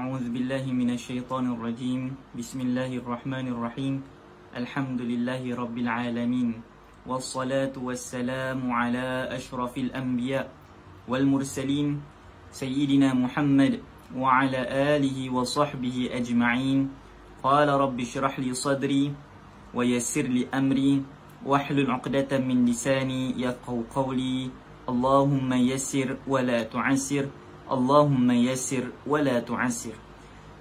أعوذ بالله من الشيطان الرجيم بسم الله الرحمن الرحيم الحمد لله رب العالمين والصلاة والسلام على أشرف الأنبياء والمرسلين سيدنا محمد وعلى آله وصحبه أجمعين قال رب اشرح لي صدري ويسر لي أمري واحلل عقدة من لساني يفقهوا قولي اللهم يسر ولا تعسر Allahumma yassir wa la tu'assir.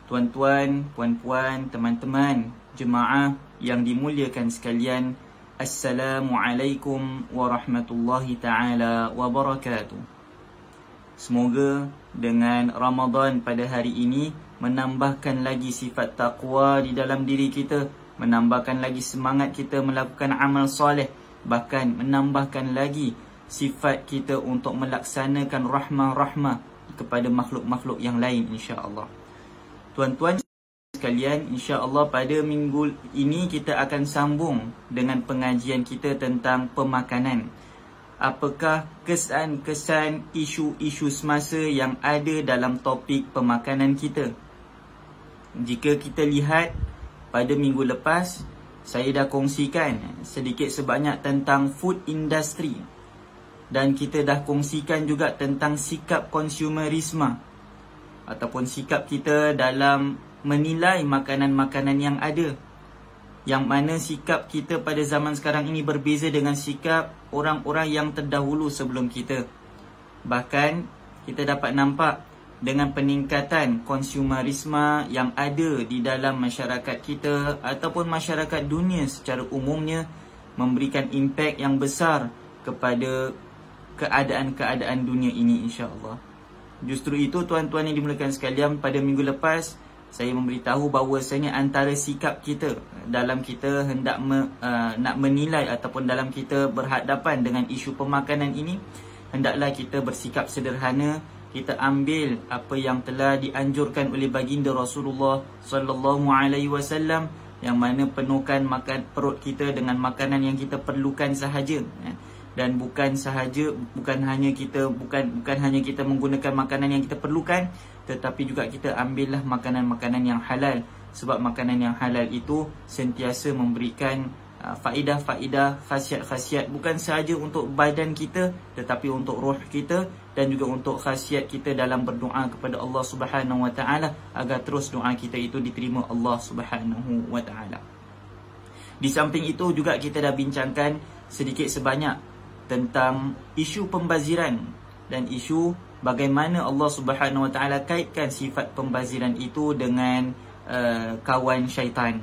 Tuan-tuan, puan-puan, teman-teman, jemaah yang dimuliakan sekalian, Assalamualaikum warahmatullahi ta'ala wabarakatuh. Semoga dengan Ramadan pada hari ini menambahkan lagi sifat taqwa di dalam diri kita, menambahkan lagi semangat kita melakukan amal soleh, bahkan menambahkan lagi sifat kita untuk melaksanakan rahmah-rahmah kepada makhluk-makhluk yang lain, insya-Allah. Tuan-tuan sekalian, insya-Allah pada minggu ini kita akan sambung dengan pengajian kita tentang pemakanan. Apakah kesan-kesan isu-isu semasa yang ada dalam topik pemakanan kita? Jika kita lihat pada minggu lepas, saya dah kongsikan sedikit sebanyak tentang food industry. Dan kita dah kongsikan juga tentang sikap konsumerisme ataupun sikap kita dalam menilai makanan-makanan yang ada. Yang mana sikap kita pada zaman sekarang ini berbeza dengan sikap orang-orang yang terdahulu sebelum kita. Bahkan kita dapat nampak dengan peningkatan konsumerisme yang ada di dalam masyarakat kita ataupun masyarakat dunia secara umumnya, memberikan impak yang besar kepada keadaan-keadaan dunia ini, insya-Allah. Justru itu tuan-tuan yang dimuliakan sekalian, pada minggu lepas saya memberitahu bahawasanya antara sikap kita dalam kita hendak nak menilai ataupun dalam kita berhadapan dengan isu pemakanan ini, hendaklah kita bersikap sederhana. Kita ambil apa yang telah dianjurkan oleh baginda Rasulullah sallallahu alaihi wasallam, yang mana penuhkan makan perut kita dengan makanan yang kita perlukan sahaja. Dan bukan hanya kita menggunakan makanan yang kita perlukan, tetapi juga kita ambillah makanan-makanan yang halal. Sebab makanan yang halal itu sentiasa memberikan faedah-faedah, khasiat-khasiat, bukan sahaja untuk badan kita, tetapi untuk roh kita dan juga untuk khasiat kita dalam berdoa kepada Allah Subhanahu Wa Taala, agar terus doa kita itu diterima Allah Subhanahu Wa Taala. Di samping itu juga kita dah bincangkan sedikit sebanyak tentang isu pembaziran dan isu bagaimana Allah Subhanahu Wa Taala kaitkan sifat pembaziran itu dengan kawan syaitan.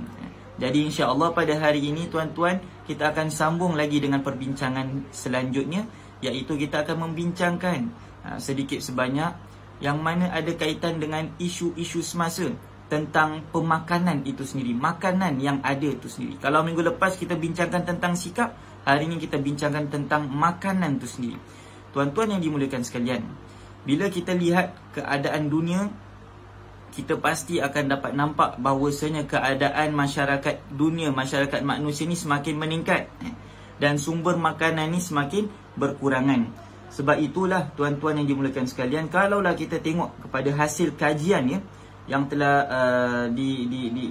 Jadi insya-Allah pada hari ini tuan-tuan, kita akan sambung lagi dengan perbincangan selanjutnya, iaitu kita akan membincangkan sedikit sebanyak yang mana ada kaitan dengan isu-isu semasa tentang pemakanan itu sendiri, makanan yang ada itu sendiri. Kalau minggu lepas kita bincangkan tentang sikap, hari ini kita bincangkan tentang makanan itu sendiri. Tuan-tuan yang dimuliakan sekalian, bila kita lihat keadaan dunia, kita pasti akan dapat nampak bahawasanya keadaan masyarakat dunia, masyarakat manusia ni semakin meningkat, dan sumber makanan ni semakin berkurangan. Sebab itulah tuan-tuan yang dimuliakan sekalian, kalaulah kita tengok kepada hasil kajian yang telah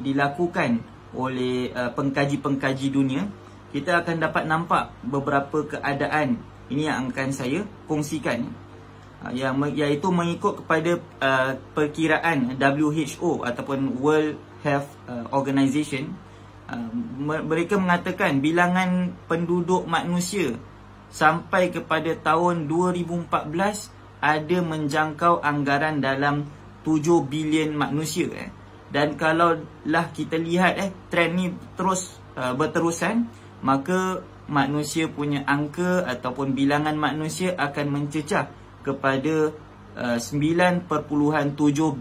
dilakukan oleh pengkaji-pengkaji dunia, kita akan dapat nampak beberapa keadaan. Ini yang akan saya kongsikan, iaitu mengikut kepada perkiraan WHO ataupun World Health Organization. Mereka mengatakan bilangan penduduk manusia sampai kepada tahun 2014 ada menjangkau anggaran dalam 7 bilion manusia. Dan kalaulah kita lihat trend ni terus berterusan, maka manusia punya angka ataupun bilangan manusia akan mencecah kepada 9.7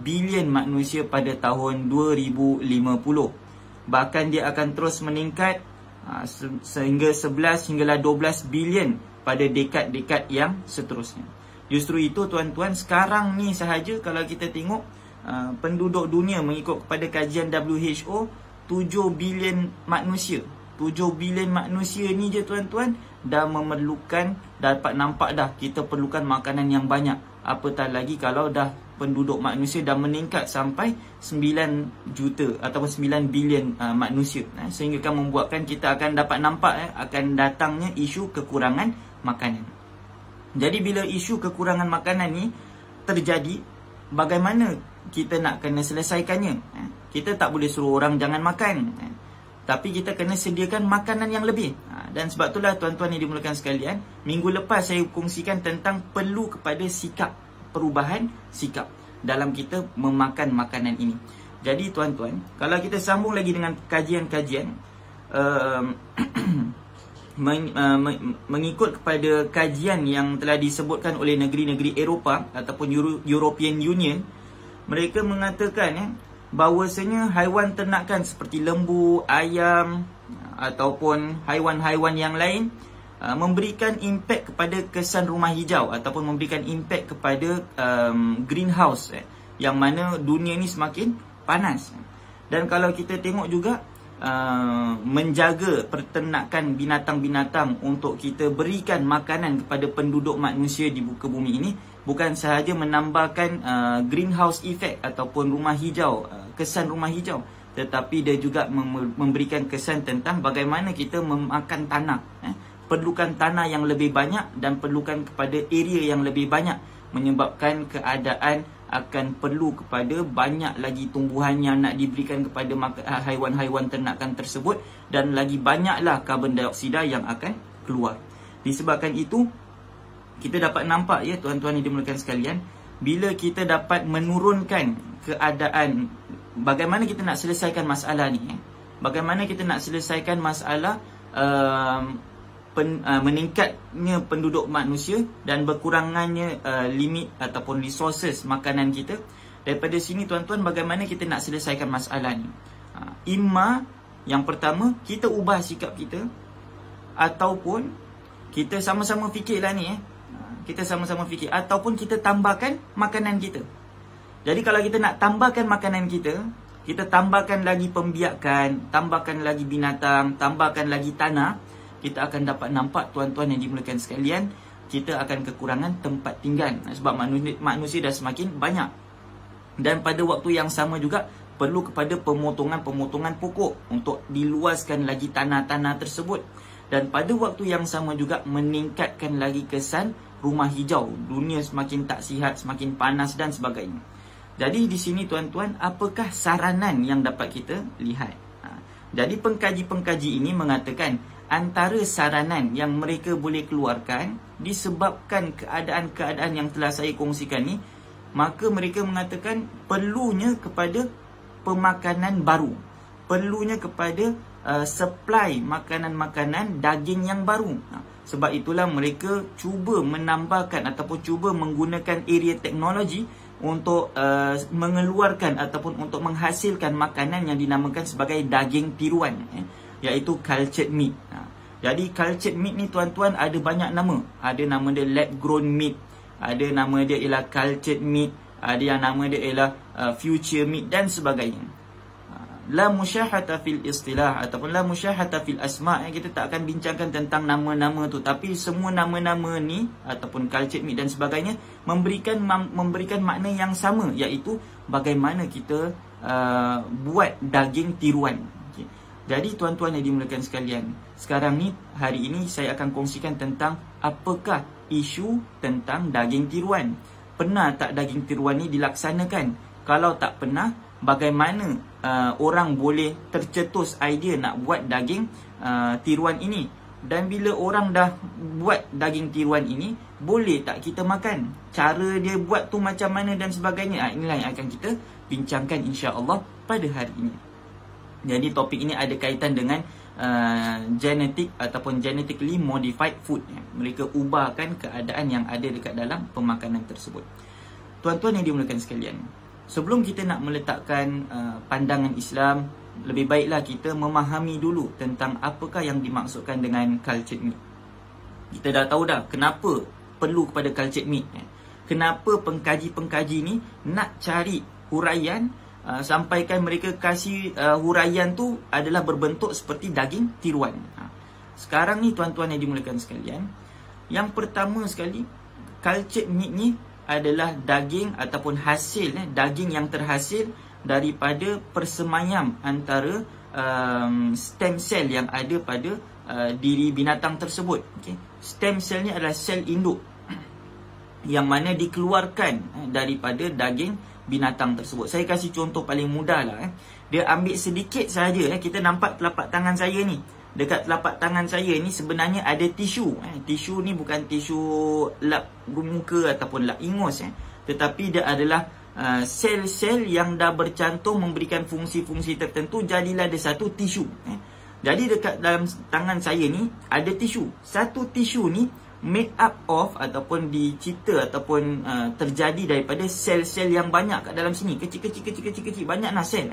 bilion manusia pada tahun 2050. Bahkan dia akan terus meningkat sehingga 11 hinggalah 12 bilion pada dekad-dekad yang seterusnya. Justru itu tuan-tuan, sekarang ni sahaja kalau kita tengok penduduk dunia mengikut kepada kajian WHO, 7 bilion manusia. 7 bilion manusia ni je tuan-tuan dah memerlukan, dapat nampak dah kita perlukan makanan yang banyak. apatah lagi kalau dah penduduk manusia dah meningkat sampai 9 juta ataupun 9 bilion manusia, sehingga kan membuatkan kita akan dapat nampak akan datangnya isu kekurangan makanan. Jadi bila isu kekurangan makanan ni terjadi, bagaimana kita nak kena selesaikannya? Kita tak boleh suruh orang jangan makan, tapi kita kena sediakan makanan yang lebih. Dan sebab itulah tuan-tuan yang dimulakan sekalian, minggu lepas saya kongsikan tentang perlu kepada sikap, perubahan sikap dalam kita memakan makanan ini. Jadi tuan-tuan, kalau kita sambung lagi dengan kajian-kajian, mengikut kepada kajian yang telah disebutkan oleh negeri-negeri Eropah ataupun European Union, mereka mengatakan bahawasanya haiwan ternakan seperti lembu, ayam ataupun haiwan-haiwan yang lain memberikan impak kepada kesan rumah hijau ataupun memberikan impak kepada greenhouse, yang mana dunia ni semakin panas. Dan kalau kita tengok juga menjaga peternakan binatang-binatang untuk kita berikan makanan kepada penduduk manusia di muka bumi ini bukan sahaja menambahkan greenhouse effect ataupun rumah hijau, kesan rumah hijau, tetapi dia juga memberikan kesan tentang bagaimana kita memakan tanah. Perlukan tanah yang lebih banyak dan perlukan kepada area yang lebih banyak, menyebabkan keadaan akan perlu kepada banyak lagi tumbuhan yang nak diberikan kepada haiwan-haiwan ternakan tersebut, dan lagi banyaklah karbon dioksida yang akan keluar. Disebabkan itu, kita dapat nampak ya tuan-tuan yang dimulakan sekalian, bila kita dapat menurunkan keadaan, bagaimana kita nak selesaikan masalah ni, bagaimana kita nak selesaikan masalah meningkatnya penduduk manusia dan berkurangannya limit ataupun resources makanan kita. Daripada sini tuan-tuan, bagaimana kita nak selesaikan masalah ni? Imma yang pertama, kita ubah sikap kita, ataupun kita sama-sama fikirlah ni kita sama-sama fikir, ataupun kita tambahkan makanan kita. Jadi kalau kita nak tambahkan makanan kita, kita tambahkan lagi pembiakan, tambahkan lagi binatang, tambahkan lagi tanah, kita akan dapat nampak tuan-tuan yang dimulakan sekalian, kita akan kekurangan tempat tinggal sebab manusia dah semakin banyak. Dan pada waktu yang sama juga perlu kepada pemotongan-pemotongan pokok untuk diluaskan lagi tanah-tanah tersebut. Dan pada waktu yang sama juga meningkatkan lagi kesan rumah hijau. Dunia semakin tak sihat, semakin panas dan sebagainya. Jadi di sini tuan-tuan, apakah saranan yang dapat kita lihat? Jadi pengkaji-pengkaji ini mengatakan antara saranan yang mereka boleh keluarkan disebabkan keadaan-keadaan yang telah saya kongsikan ni, maka mereka mengatakan perlunya kepada pemakanan baru, perlunya kepada supply makanan-makanan daging yang baru. Sebab itulah mereka cuba menambahkan ataupun cuba menggunakan area teknologi untuk mengeluarkan ataupun untuk menghasilkan makanan yang dinamakan sebagai daging tiruan, iaitu cultured meat. Jadi cultured meat ni tuan-tuan ada banyak nama. Ada nama dia lab grown meat, ada nama dia ialah cultured meat, ada yang nama dia ialah future meat dan sebagainya. La musyahata fil istilah ataupun la musyahata fil asma', kita tak akan bincangkan tentang nama-nama tu, tapi semua nama-nama ni ataupun cultured meat dan sebagainya memberikan makna yang sama, iaitu bagaimana kita buat daging tiruan. Okay. Jadi tuan-tuan yang dimuliakan sekalian, sekarang ni hari ini saya akan kongsikan tentang apakah isu tentang daging tiruan. Pernah tak daging tiruan ni dilaksanakan? Kalau tak pernah, bagaimana orang boleh tercetus idea nak buat daging tiruan ini? Dan bila orang dah buat daging tiruan ini, boleh tak kita makan? Cara dia buat tu macam mana dan sebagainya? Inilah yang akan kita bincangkan insya-Allah pada hari ini. Jadi topik ini ada kaitan dengan genetik ataupun genetically modified food. Mereka ubahkan keadaan yang ada dekat dalam pemakanan tersebut. Tuan-tuan yang dimuliakan sekalian, sebelum kita nak meletakkan pandangan Islam, lebih baiklah kita memahami dulu tentang apakah yang dimaksudkan dengan cultured meat. Kita dah tahu dah kenapa perlu kepada cultured meat. Kenapa pengkaji-pengkaji ni nak cari huraian, sampaikan mereka kasih huraian tu adalah berbentuk seperti daging tiruan. Sekarang ni tuan-tuan yang dimuliakan sekalian, yang pertama sekali, cultured meat ni adalah daging ataupun hasil daging yang terhasil daripada persemayam antara stem cell yang ada pada diri binatang tersebut. Okay. Stem cell ni adalah sel induk yang mana dikeluarkan daripada daging binatang tersebut. Saya kasih contoh paling mudah lah. Dia ambil sedikit saja. Kita nampak telapak tangan saya ni. Dekat telapak tangan saya ni sebenarnya ada tisu. Tisu ni bukan tisu lap muka ataupun lap ingus. Tetapi dia adalah sel-sel yang dah bercantum memberikan fungsi-fungsi tertentu. Jadilah ada satu tisu. Jadi dekat dalam tangan saya ni ada tisu. Satu tisu ni made up of ataupun dicipta ataupun terjadi daripada sel-sel yang banyak kat dalam sini. Kecil-kecil banyak sel.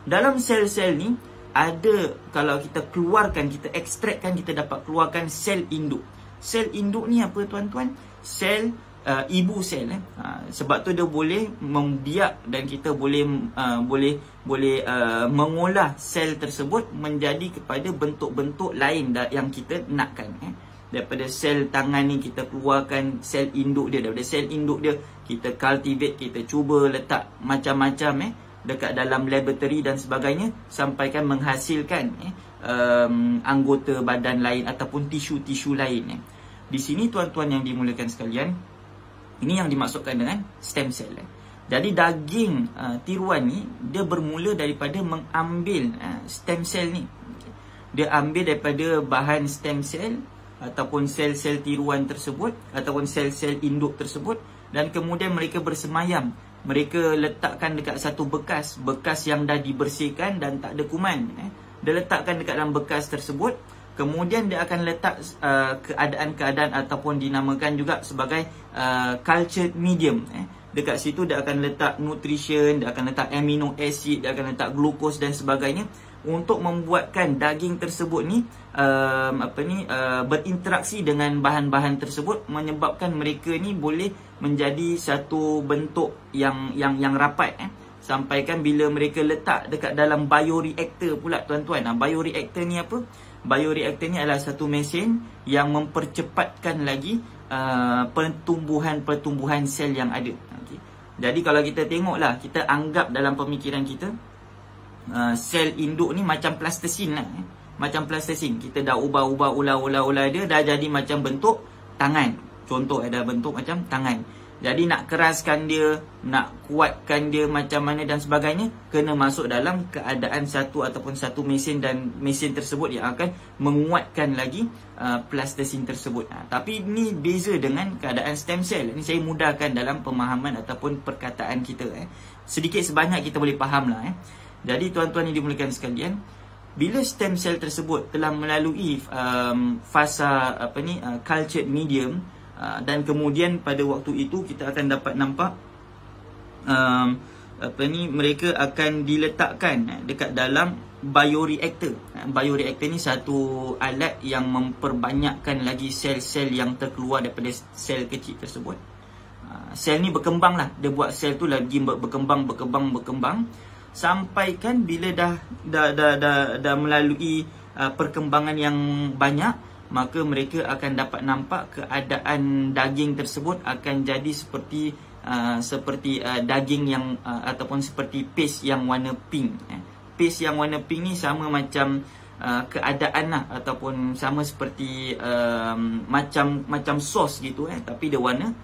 Dalam sel-sel ni ada, kalau kita keluarkan, kita ekstrakkan, kita dapat keluarkan sel induk. Sel induk ni apa tuan-tuan? Sel ibu sel. Sebab tu dia boleh membiak dan kita boleh mengolah sel tersebut menjadi kepada bentuk-bentuk lain yang kita nakkan. Daripada sel tangan ni kita keluarkan sel induk dia. Daripada sel induk dia kita cultivate, kita cuba letak macam-macam dekat dalam laboratory dan sebagainya, sampaikan menghasilkan anggota badan lain ataupun tisu-tisu lain. Di sini tuan-tuan yang dimuliakan sekalian, ini yang dimaksudkan dengan stem cell. Jadi daging tiruan ni dia bermula daripada mengambil stem cell ni. Dia ambil daripada bahan stem cell ataupun sel-sel tiruan tersebut ataupun sel-sel induk tersebut, dan kemudian mereka bersemayam. Mereka letakkan dekat satu bekas yang dah dibersihkan dan tak ada kuman. Dia letakkan dekat dalam bekas tersebut. Kemudian dia akan letak keadaan-keadaan ataupun dinamakan juga sebagai cultured medium. Dekat situ dia akan letak nutrition, dia akan letak amino acid, dia akan letak glukos dan sebagainya, untuk membuatkan daging tersebut ni berinteraksi dengan bahan-bahan tersebut, menyebabkan mereka ni boleh menjadi satu bentuk yang rapat. Sampaikan bila mereka letak dekat dalam bioreactor pula tuan-tuan. Bioreactor ni apa? Bioreactor ni adalah satu mesin yang mempercepatkan lagi pertumbuhan sel yang ada. Okay. Jadi kalau kita tengoklah, kita anggap dalam pemikiran kita, sel induk ni macam plastisin lah. Macam plastisin. Kita dah ubah-ubah, ulah dia, dah jadi macam bentuk tangan. Contoh ada bentuk macam tangan. Jadi nak keraskan dia, nak kuatkan dia macam mana dan sebagainya, kena masuk dalam keadaan satu ataupun satu mesin, dan mesin tersebut yang akan menguatkan lagi plastisin tersebut. Tapi ni beza dengan keadaan stem cell. Ini saya mudahkan dalam pemahaman ataupun perkataan kita. Sedikit sebanyak kita boleh faham lah. Jadi tuan-tuan yang dimuliakan sekalian, bila stem cell tersebut telah melalui fasa cultured medium, dan kemudian pada waktu itu kita akan dapat nampak mereka akan diletakkan dekat dalam bioreactor. Bioreactor ni satu alat yang memperbanyakkan lagi sel-sel yang terkeluar daripada sel kecil tersebut. Sel ni berkembang lah, dia buat sel tu lagi berkembang, sampaikan bila dah melalui perkembangan yang banyak, maka mereka akan dapat nampak keadaan daging tersebut akan jadi seperti daging yang ataupun seperti paste yang warna pink. Paste yang warna pink ni sama macam keadaan lah, ataupun sama seperti macam sos gitu, tapi dia warna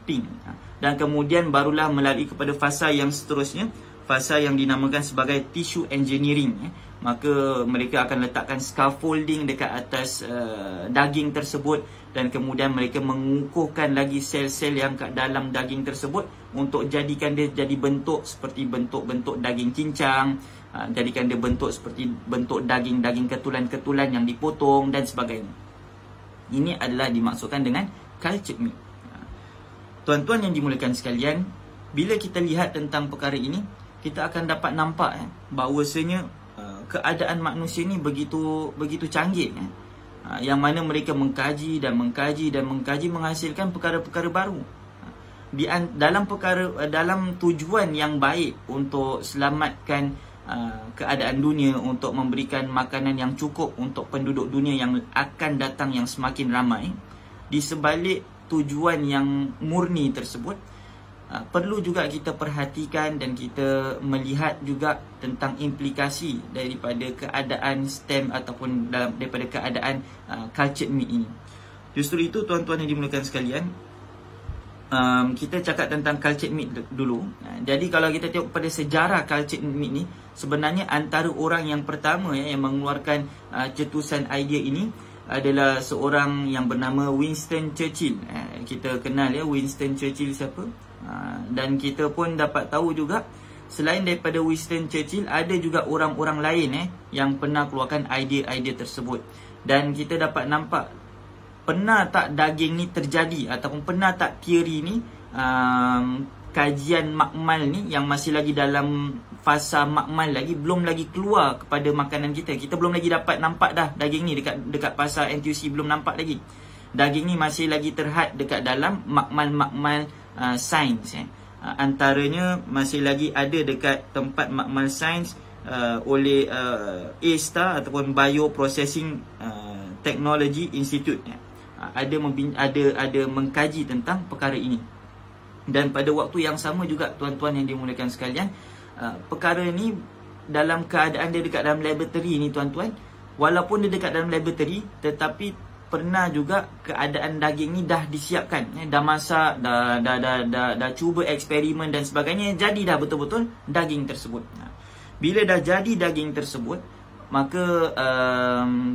pink. Dan kemudian barulah melalui kepada fasa yang seterusnya, fasa yang dinamakan sebagai tissue engineering. Maka mereka akan letakkan scaffolding dekat atas daging tersebut, dan kemudian mereka mengukuhkan lagi sel-sel yang kat dalam daging tersebut untuk jadikan dia jadi bentuk seperti bentuk-bentuk daging cincang, jadikan dia bentuk seperti bentuk daging-daging ketulan-ketulan yang dipotong dan sebagainya. Ini adalah dimaksudkan dengan cultured meat. Tuan-tuan yang dimuliakan sekalian, bila kita lihat tentang perkara ini, kita akan dapat nampak bahawasanya keadaan manusia ni begitu canggih, yang mana mereka mengkaji menghasilkan perkara-perkara baru dalam tujuan yang baik untuk selamatkan keadaan dunia, untuk memberikan makanan yang cukup untuk penduduk dunia yang akan datang yang semakin ramai. Di sebalik tujuan yang murni tersebut, perlu juga kita perhatikan dan kita melihat juga tentang implikasi daripada keadaan stem ataupun daripada keadaan cultured meat ini. Justru itu tuan-tuan yang dimuliakan sekalian, kita cakap tentang cultured meat dulu. Jadi kalau kita tengok pada sejarah cultured meat ni, sebenarnya antara orang yang pertama yang mengeluarkan cetusan idea ini adalah seorang yang bernama Winston Churchill. Kita kenal ya Winston Churchill siapa? Dan kita pun dapat tahu juga selain daripada Winston Churchill, ada juga orang-orang lain yang pernah keluarkan idea-idea tersebut. Dan kita dapat nampak, pernah tak daging ni terjadi ataupun pernah tak teori ni, kajian makmal ni yang masih lagi dalam fasa makmal lagi, belum lagi keluar kepada makanan kita. Kita belum lagi dapat nampak dah daging ni dekat pasar NTUC, belum nampak lagi. Daging ni masih lagi terhad dekat dalam makmal-makmal sains. Antaranya masih lagi ada dekat tempat makmal sains oleh A-STAR ataupun Bioprocessing Technology Institute. Ada mengkaji tentang perkara ini. Dan pada waktu yang sama juga tuan-tuan yang dimuliakan sekalian, perkara ni dalam keadaan dia dekat dalam laboratory ni tuan-tuan, walaupun dia dekat dalam laboratory, tetapi pernah juga keadaan daging ni dah disiapkan, dah masak, dah cuba eksperimen dan sebagainya, jadi dah betul-betul daging tersebut. Bila dah jadi daging tersebut, maka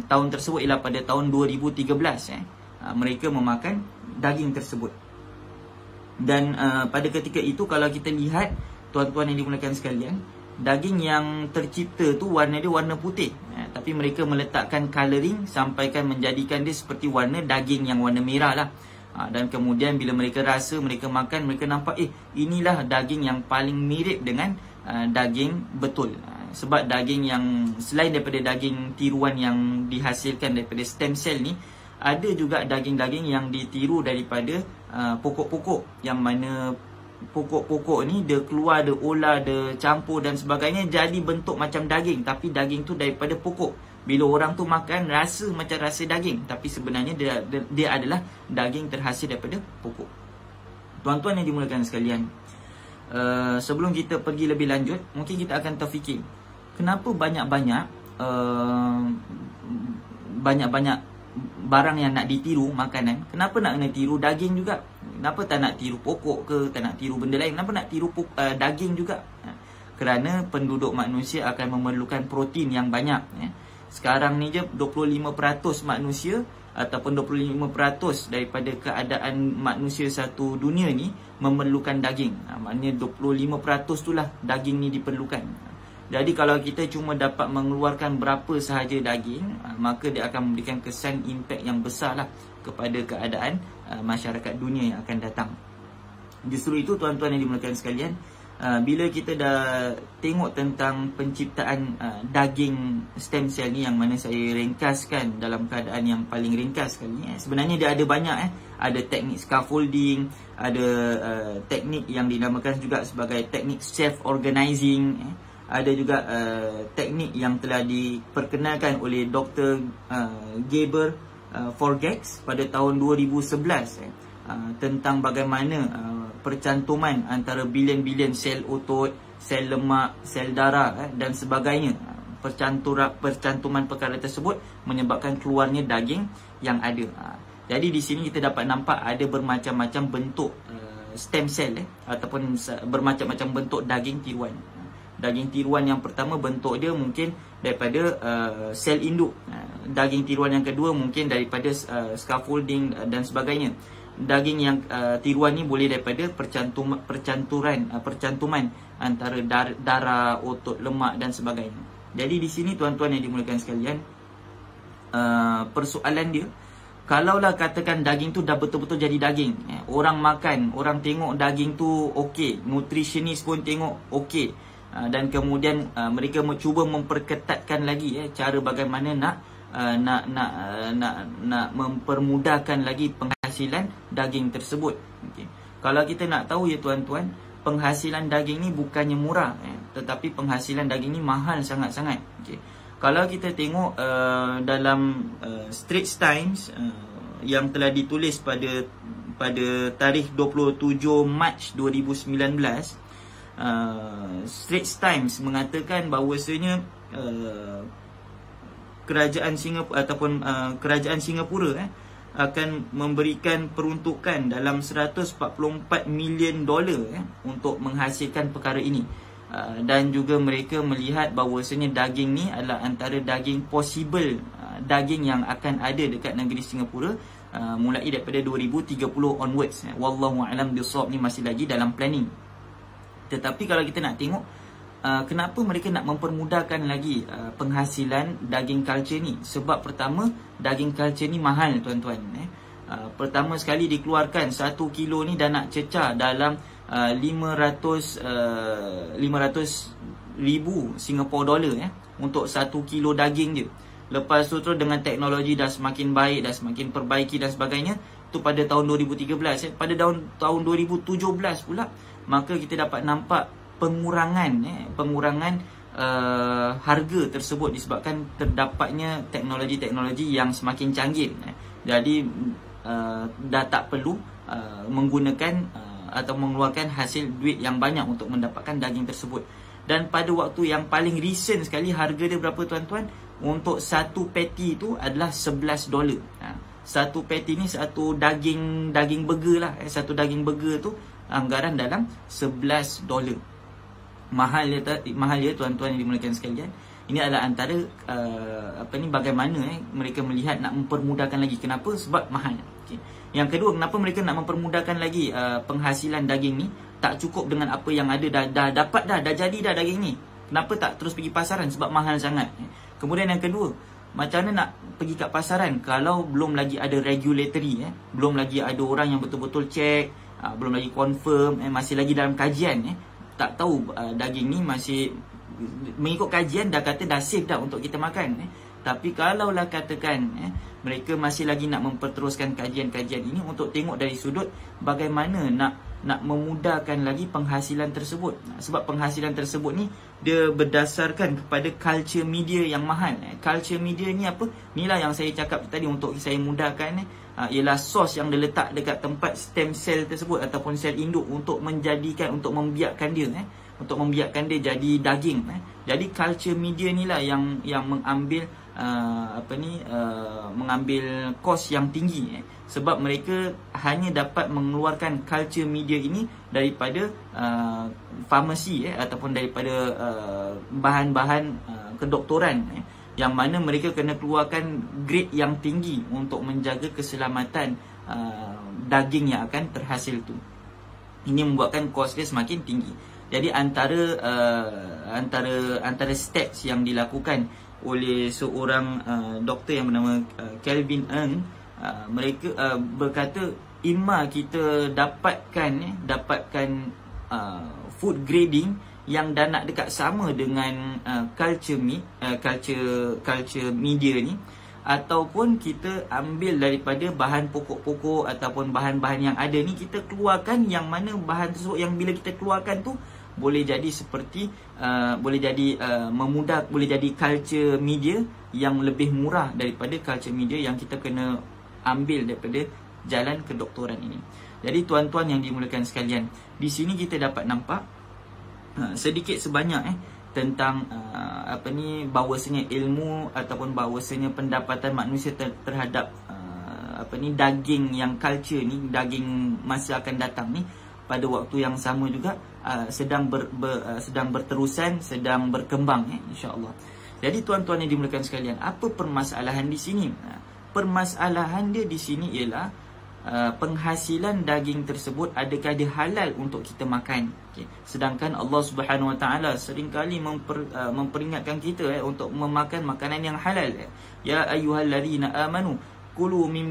tahun tersebut ialah pada tahun 2013 mereka memakan daging tersebut. Dan pada ketika itu kalau kita lihat tuan-tuan yang dimuliakan sekalian, daging yang tercipta tu warna dia warna putih, tapi mereka meletakkan colouring sampaikan menjadikan dia seperti warna daging yang warna merah lah. Dan kemudian bila mereka rasa, mereka makan, mereka nampak inilah daging yang paling mirip dengan daging betul. Sebab daging yang selain daripada daging tiruan yang dihasilkan daripada stem cell ni, ada juga daging-daging yang ditiru daripada pokok-pokok, yang mana pokok-pokok ni dia keluar, dia olah, dia campur dan sebagainya, jadi bentuk macam daging, tapi daging tu daripada pokok. Bila orang tu makan, rasa macam rasa daging, tapi sebenarnya dia adalah daging terhasil daripada pokok. Tuan-tuan yang dimuliakan sekalian, sebelum kita pergi lebih lanjut, mungkin kita akan terfikir, kenapa banyak-banyak barang yang nak ditiru makanan, kenapa nak kena tiru daging juga? Kenapa tak nak tiru pokok ke, tak nak tiru benda lain? Kenapa nak tiru daging juga? Kerana penduduk manusia akan memerlukan protein yang banyak. Sekarang ni je 25% manusia ataupun 25% daripada keadaan manusia satu dunia ni memerlukan daging. Maknanya 25% itulah daging ni diperlukan. Jadi kalau kita cuma dapat mengeluarkan berapa sahaja daging, maka dia akan memberikan kesan impak yang besar lah kepada keadaan masyarakat dunia yang akan datang. Justru itu tuan-tuan yang dimuliakan sekalian, bila kita dah tengok tentang penciptaan daging stem cell ni, yang mana saya ringkaskan dalam keadaan yang paling ringkas sekali, sebenarnya dia ada banyak. Ada teknik scaffolding, ada teknik yang dinamakan juga sebagai teknik self-organizing, ada juga teknik yang telah diperkenalkan oleh Dr. Geber Forgex pada tahun 2011 tentang bagaimana percantuman antara bilion-bilion sel otot, sel lemak, sel darah dan sebagainya. Percantuman perkara tersebut menyebabkan keluarnya daging yang ada. Jadi di sini kita dapat nampak ada bermacam-macam bentuk stem cell ataupun bermacam-macam bentuk daging tiruan. Daging tiruan yang pertama bentuk dia mungkin daripada sel induk. Daging tiruan yang kedua mungkin daripada scaffolding dan sebagainya. Daging yang tiruan ni boleh daripada percantuman antara darah, otot, lemak dan sebagainya. Jadi di sini tuan-tuan yang dimuliakan sekalian, persoalan dia, kalaulah katakan daging tu dah betul-betul jadi daging, orang makan, orang tengok daging tu okey, nutritionist pun tengok okey, dan kemudian mereka cuba memperketatkan lagi cara bagaimana nak mempermudahkan lagi penghasilan daging tersebut. Okay. Kalau kita nak tahu ya tuan-tuan, penghasilan daging ni bukannya murah, tetapi penghasilan daging ni mahal sangat-sangat. Okay. Kalau kita tengok dalam Straits Times yang telah ditulis pada pada tarikh 27 Mac 2019, Straits Times mengatakan bahawasanya kerajaan Singapura ataupun kerajaan Singapura akan memberikan peruntukan dalam 144 million dolar untuk menghasilkan perkara ini. Dan juga mereka melihat bahawasanya daging ni adalah antara daging possible daging yang akan ada dekat negeri Singapura mulai daripada 2030 onwards. Wallahu a'lam bissawab, ni masih lagi dalam planning. Tetapi kalau kita nak tengok kenapa mereka nak mempermudahkan lagi penghasilan daging culture ni? Sebab pertama, daging culture ni mahal tuan-tuan. Pertama sekali dikeluarkan 1 kilo ni dah nak cecah dalam 500 ribu Singapore dollar untuk 1 kilo daging je. Lepas tu terus dengan teknologi dah semakin baik, dah semakin perbaiki dan sebagainya, tu pada tahun 2013. Pada tahun 2017 pula, maka kita dapat nampak pengurangan harga tersebut disebabkan terdapatnya teknologi-teknologi yang semakin canggih. Jadi dah tak perlu menggunakan atau mengeluarkan hasil duit yang banyak untuk mendapatkan daging tersebut. Dan pada waktu yang paling recent sekali, harga dia berapa tuan-tuan? Untuk satu patty tu adalah $11. Satu patty ni satu daging burger lah. Satu daging burger tu anggaran dalam $11. Mahal ya tuan-tuan yang dimuliakan sekalian. Ini adalah antara bagaimana mereka melihat nak mempermudahkan lagi. Kenapa? Sebab mahal. Okay. Yang kedua, kenapa mereka nak mempermudahkan lagi penghasilan daging ni? Tak cukup dengan apa yang ada, dah dapat dah jadi dah daging ni. Kenapa tak terus pergi pasaran? Sebab mahal sangat. Kemudian yang kedua, macam mana nak pergi kat pasaran kalau belum lagi ada regulatory, belum lagi ada orang yang betul-betul check, belum lagi confirm, masih lagi dalam kajian. Tak tahu daging ni masih mengikut kajian dah kata dah safe dah untuk kita makan. Tapi kalaulah katakan mereka masih lagi nak memperteruskan kajian-kajian ini untuk tengok dari sudut bagaimana nak memudahkan lagi penghasilan tersebut. Sebab penghasilan tersebut ni dia berdasarkan kepada culture media yang mahal. Culture media ni apa? Inilah yang saya cakap tadi untuk saya mudahkan. Ialah sos yang dia letak dekat tempat stem cell tersebut ataupun sel induk untuk menjadikan, untuk membiarkan dia jadi daging. Jadi culture media ni lah yang mengambil mengambil kos yang tinggi. Sebab mereka hanya dapat mengeluarkan culture media ini daripada farmasi ataupun daripada bahan-bahan kedoktoran, yang mana mereka kena keluarkan grade yang tinggi untuk menjaga keselamatan daging yang akan terhasil tu. Ini membuatkan kos dia semakin tinggi. Jadi antara steps yang dilakukan oleh seorang doktor yang bernama Kelvin Ng, mereka berkata imma kita dapatkan food grading yang dah nak dekat sama dengan culture media ni, ataupun kita ambil daripada bahan pokok-pokok ataupun bahan-bahan yang ada ni, kita keluarkan yang mana bahan tersebut yang bila kita keluarkan tu boleh jadi seperti boleh jadi culture media yang lebih murah daripada culture media yang kita kena ambil daripada jalan kedoktoran ini. Jadi tuan-tuan yang dimuliakan sekalian, di sini kita dapat nampak sedikit sebanyak tentang bahawasanya ilmu ataupun bahawasanya pendapatan manusia terhadap daging yang culture ni, daging masa akan datang ni, pada waktu yang sama juga sedang berterusan, sedang berkembang, insya-Allah. Jadi tuan-tuan yang dimuliakan sekalian, apa permasalahan di sini? Permasalahan dia di sini ialah penghasilan daging tersebut adakah dia halal untuk kita makan. Okay. Sedangkan Allah Subhanahu Wa Taala seringkali memperingatkan kita untuk memakan makanan yang halal. Ya ayyuhallazina amanu kulu min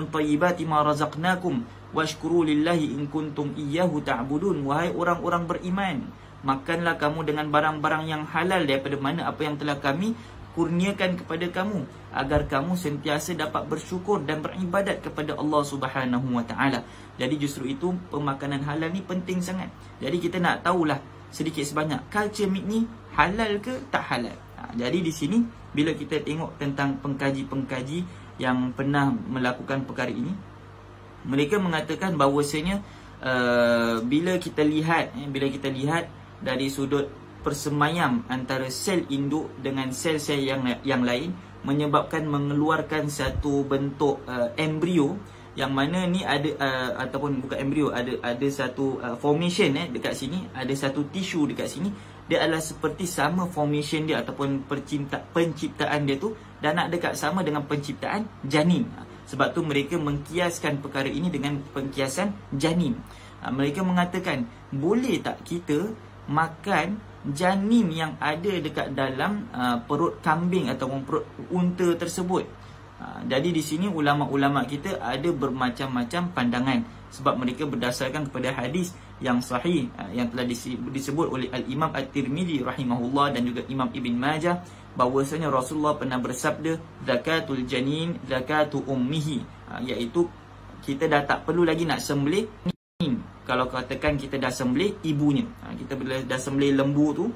thayyibati ma razaqnakum washkuru lillahi in kuntum iyyahu ta'budun. Wahai orang-orang beriman, makanlah kamu dengan barang-barang yang halal daripada mana apa yang telah kami kurniakan kepada kamu, agar kamu sentiasa dapat bersyukur dan beribadat kepada Allah Subhanahu Wa Taala. Jadi justru itu pemakanan halal ni penting sangat. Jadi kita nak tahulah sedikit sebanyak culture meat ni halal ke tak halal. Jadi di sini bila kita tengok tentang pengkaji-pengkaji yang pernah melakukan perkara ini, Mereka mengatakan bahawasanya bila kita lihat dari sudut persemayam antara sel induk dengan sel-sel yang lain, menyebabkan mengeluarkan satu bentuk embrio, yang mana ni ada ataupun bukan embrio, ada satu formation dekat sini, ada satu tisu dekat sini. Dia adalah seperti sama formation dia ataupun penciptaan dia tu dan nak dekat sama dengan penciptaan janin. Sebab tu mereka mengkiaskan perkara ini dengan pengkiasan janin. Mereka mengatakan, boleh tak kita makan janin yang ada dekat dalam perut kambing ataupun perut unta tersebut? Jadi di sini ulama-ulama kita ada bermacam-macam pandangan, sebab mereka berdasarkan kepada hadis yang sahih yang telah disebut oleh Al-Imam At-Tirmidzi rahimahullah dan juga Imam Ibn Majah, bahwasanya Rasulullah pernah bersabda, zakatul janin zakatu ummihi, iaitu kita dah tak perlu lagi nak sembelih janin. Kalau katakan kita dah sembelih ibunya, kita bila dah sembelih lembu tu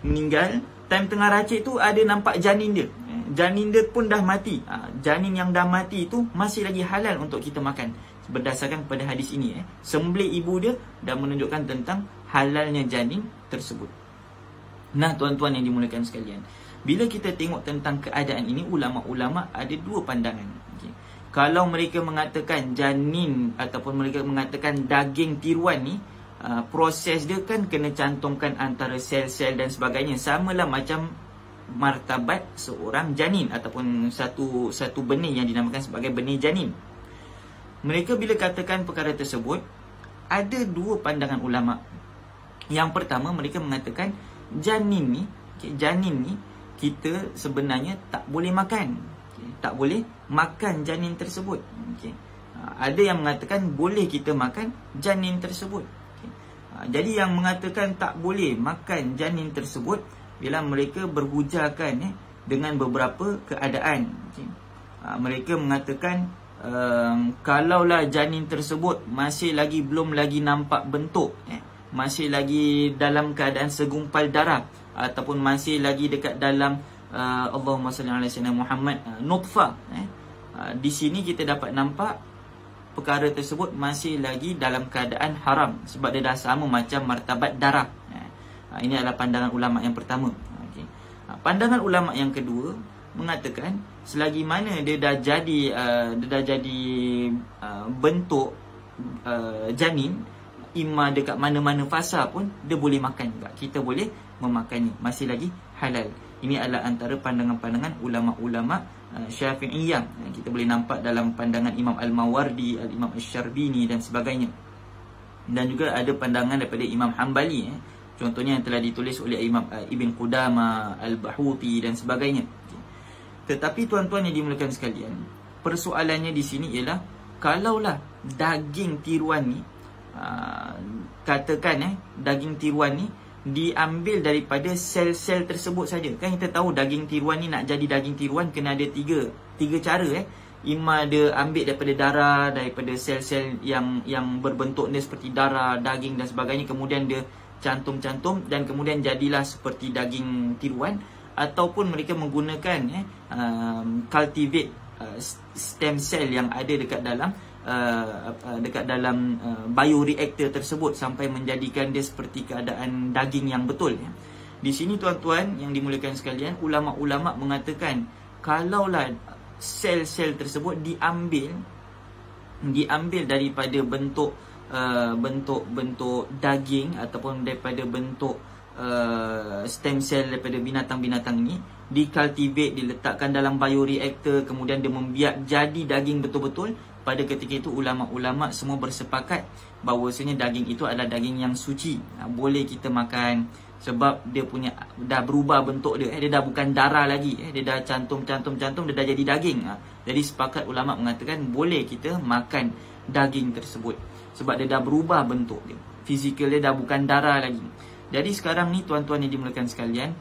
meninggal, time tengah racik tu ada nampak janin dia. Janin dia pun dah mati. Janin yang dah mati tu masih lagi halal untuk kita makan, berdasarkan kepada hadis ini. Sembelih ibu dia dan menunjukkan tentang halalnya janin tersebut. Nah, tuan-tuan yang dimuliakan sekalian, bila kita tengok tentang keadaan ini, ulama-ulama ada dua pandangan. Kalau mereka mengatakan janin ataupun mereka mengatakan daging tiruan ni, proses dia kan kena cantumkan antara sel-sel dan sebagainya, samalah macam martabat seorang janin ataupun satu benih yang dinamakan sebagai benih janin. Mereka bila katakan perkara tersebut, ada dua pandangan ulama. Yang pertama, mereka mengatakan janin ni kita sebenarnya tak boleh makan. Tak boleh makan janin tersebut. Ada yang mengatakan boleh kita makan janin tersebut. Jadi yang mengatakan tak boleh makan janin tersebut, bila mereka berhujahkan dengan beberapa keadaan. Mereka mengatakan kalaulah janin tersebut masih lagi belum lagi nampak bentuk, masih lagi dalam keadaan segumpal darah, ataupun masih lagi dekat dalam Allahumma salli ala sayyidina Muhammad nutfah, di sini kita dapat nampak perkara tersebut masih lagi dalam keadaan haram, sebab dia dah sama macam martabat darah. Ini adalah pandangan ulama yang pertama. Pandangan ulama yang kedua mengatakan selagi mana dia dah jadi bentuk janin, imma dekat mana-mana fasa pun dia boleh makan juga. Kita boleh memakannya, masih lagi halal. Ini adalah antara pandangan-pandangan ulama-ulama Syafi'iyah. Kita boleh nampak dalam pandangan Imam Al-Mawardi, Al-Imam Asy-Syarbini dan sebagainya. Dan juga ada pandangan daripada Imam Hambali, contohnya yang telah ditulis oleh Imam Ibn Qudamah, Al-Bahuti dan sebagainya. Tetapi tuan-tuan yang dimuliakan sekalian, persoalannya di sini ialah kalaulah daging tiruan ni, katakan daging tiruan ni diambil daripada sel-sel tersebut saja. Kan kita tahu daging tiruan ni, nak jadi daging tiruan kena ada tiga cara. Ima dia ambil daripada darah, daripada sel-sel yang berbentuk dia seperti darah, daging dan sebagainya, kemudian dia cantum-cantum dan kemudian jadilah seperti daging tiruan. Ataupun mereka menggunakan cultivate stem cell yang ada dekat dalam bioreactor tersebut sampai menjadikan dia seperti keadaan daging yang betul. Di sini tuan-tuan yang dimuliakan sekalian, ulama-ulama mengatakan kalaulah sel-sel tersebut diambil daripada bentuk daging ataupun daripada bentuk stem cell daripada binatang-binatang ini, dikultivate, diletakkan dalam bioreactor, kemudian dia membiak jadi daging betul-betul, pada ketika itu ulama-ulama semua bersepakat bahawasanya daging itu adalah daging yang suci, boleh kita makan, sebab dia punya dah berubah bentuk dia, dia dah bukan darah lagi, dia dah cantum, dia dah jadi daging. Jadi sepakat ulama mengatakan boleh kita makan daging tersebut, sebab dia dah berubah bentuk dia, fizikal dia dah bukan darah lagi. Jadi sekarang ni tuan-tuan yang dimuliakan sekalian,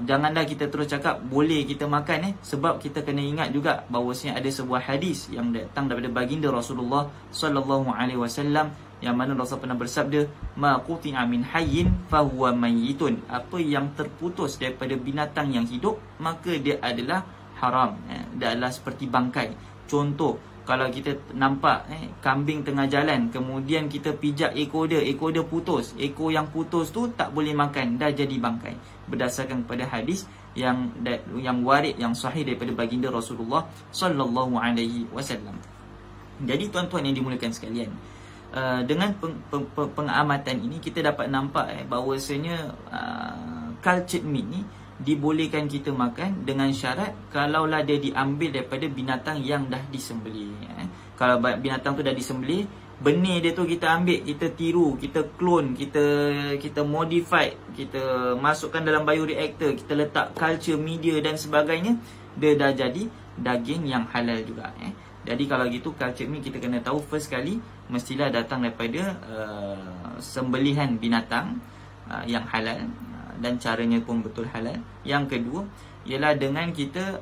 janganlah kita terus cakap boleh kita makan, sebab kita kena ingat juga bahawasanya ada sebuah hadis yang datang daripada baginda Rasulullah sallallahu alaihi wasallam, yang mana Rasul pernah bersabda, ma quti'a min hayyin fahuwa mayyitun, apa yang terputus daripada binatang yang hidup maka dia adalah haram, dia adalah seperti bangkai. Contoh, kalau kita nampak kambing tengah jalan, kemudian kita pijak ekor dia putus, ekor yang putus tu tak boleh makan, dah jadi bangkai, berdasarkan kepada hadis yang warid, yang sahih daripada baginda Rasulullah sallallahu alaihi wasallam. Jadi tuan-tuan yang dimuliakan sekalian, dengan pengamatan ini kita dapat nampak bahawasanya cultured meat ni dibolehkan kita makan dengan syarat kalaulah dia diambil daripada binatang yang dah disembelih. Kalau binatang tu dah disembelih, benih dia tu kita ambil, kita tiru, kita clone, kita modify, kita masukkan dalam bioreactor, kita letak culture media dan sebagainya, dia dah jadi daging yang halal juga. Jadi kalau gitu culture meat kita kena tahu first kali mestilah datang daripada sembelihan binatang yang halal, dan caranya pun betul halal. Yang kedua ialah dengan kita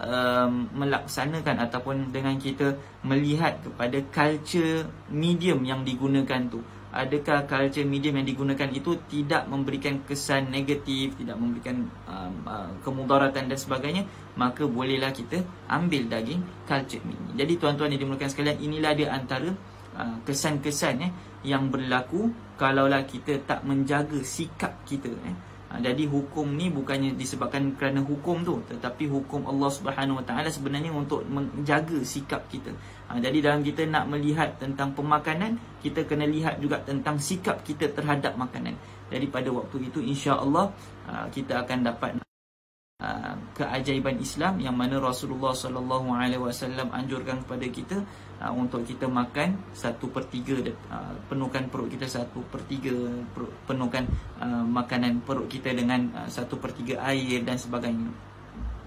melaksanakan ataupun dengan kita melihat kepada culture medium yang digunakan tu. Adakah culture medium yang digunakan itu tidak memberikan kesan negatif, tidak memberikan kemudaratan dan sebagainya, maka bolehlah kita ambil daging culture meat. Jadi tuan-tuan yang dimuliakan sekalian, inilah dia antara kesan-kesan yang berlaku kalaulah kita tak menjaga sikap kita. Jadi hukum ni bukannya disebabkan kerana hukum tu, tetapi hukum Allah Subhanahu Wa Taala sebenarnya untuk menjaga sikap kita. Jadi dalam kita nak melihat tentang pemakanan, kita kena lihat juga tentang sikap kita terhadap makanan. Jadi pada waktu itu insya-Allah kita akan dapat keajaiban Islam yang mana Rasulullah sallallahu alaihi wasallam anjurkan kepada kita untuk kita makan 1/3, penuhkan perut kita 1/3, penuhkan makanan perut kita dengan 1/3 air dan sebagainya.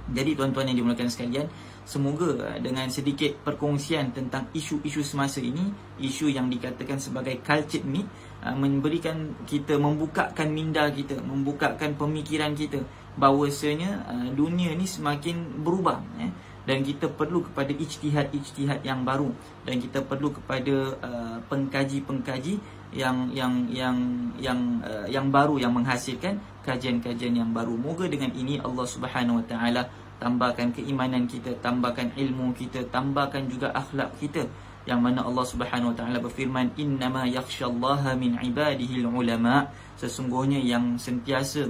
Jadi tuan-tuan yang dimuliakan sekalian, semoga dengan sedikit perkongsian tentang isu-isu semasa ini, isu yang dikatakan sebagai cultured meat, memberikan kita, membukakan minda kita, membukakan pemikiran kita bahawasanya dunia ni semakin berubah, dan kita perlu kepada ijtihad yang baru, dan kita perlu kepada pengkaji-pengkaji yang baru, yang menghasilkan kajian-kajian yang baru. Moga dengan ini Allah Subhanahu Wa Taala tambahkan keimanan kita, tambahkan ilmu kita, tambahkan juga akhlak kita, yang mana Allah Subhanahu Wa Taala berfirman, innama yakhshallaha min ibadihil ulama, sesungguhnya yang sentiasa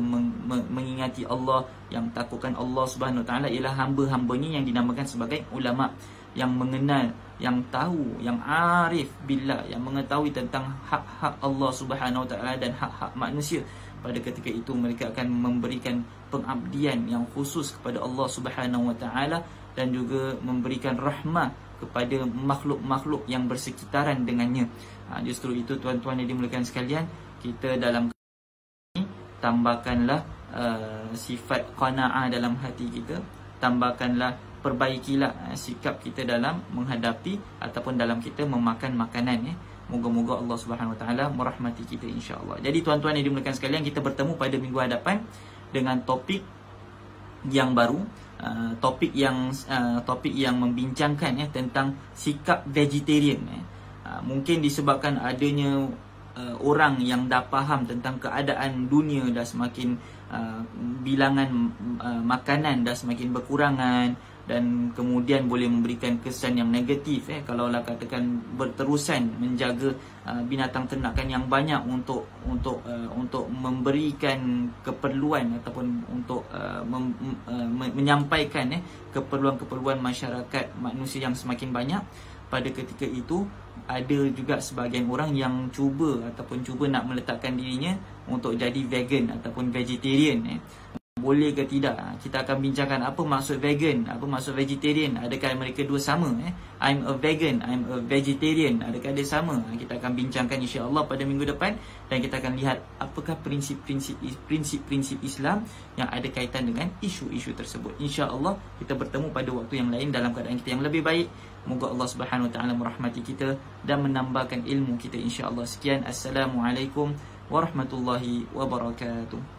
mengingati Allah, yang takutkan Allah Subhanahu Wa Taala ialah hamba-hambanya yang dinamakan sebagai ulama, yang mengenal, yang tahu, yang arif billah, yang mengetahui tentang hak-hak Allah Subhanahu Wa Taala dan hak-hak manusia. Pada ketika itu mereka akan memberikan pengabdian yang khusus kepada Allah Subhanahu Wa Taala, dan juga memberikan rahmah kepada makhluk-makhluk yang bersekitaran dengannya. Justru itu tuan-tuan yang dimuliakan sekalian, kita dalam ini tambahkanlah sifat qanaah dalam hati kita, tambahkanlah, perbaikilah sikap kita dalam menghadapi ataupun dalam kita memakan makanan. Moga-moga Allah Subhanahu Wa Taala merahmati kita insya-Allah. Jadi tuan-tuan yang dimuliakan sekalian, kita bertemu pada minggu hadapan dengan topik yang baru, topik yang membincangkan tentang sikap vegetarian. Mungkin disebabkan adanya orang yang dah faham tentang keadaan dunia, dah semakin bilangan makanan dah semakin berkurangan, dan kemudian boleh memberikan kesan yang negatif kalaulah katakan berterusan menjaga binatang ternakan yang banyak untuk memberikan keperluan ataupun untuk menyampaikan keperluan-keperluan masyarakat manusia yang semakin banyak. Pada ketika itu ada juga sebahagian orang yang cuba nak meletakkan dirinya untuk jadi vegan ataupun vegetarian. Boleh ke tidak? Kita akan bincangkan apa maksud vegan, apa maksud vegetarian. Adakah mereka dua sama? I'm a vegan, I'm a vegetarian. Adakah dia sama? Kita akan bincangkan insya-Allah pada minggu depan, dan kita akan lihat apakah prinsip-prinsip Islam yang ada kaitan dengan isu-isu tersebut. Insya-Allah kita bertemu pada waktu yang lain dalam keadaan kita yang lebih baik. Moga Allah Subhanahu Wa Taala merahmati kita dan menambahkan ilmu kita insya-Allah. Sekian, assalamualaikum warahmatullahi wabarakatuh.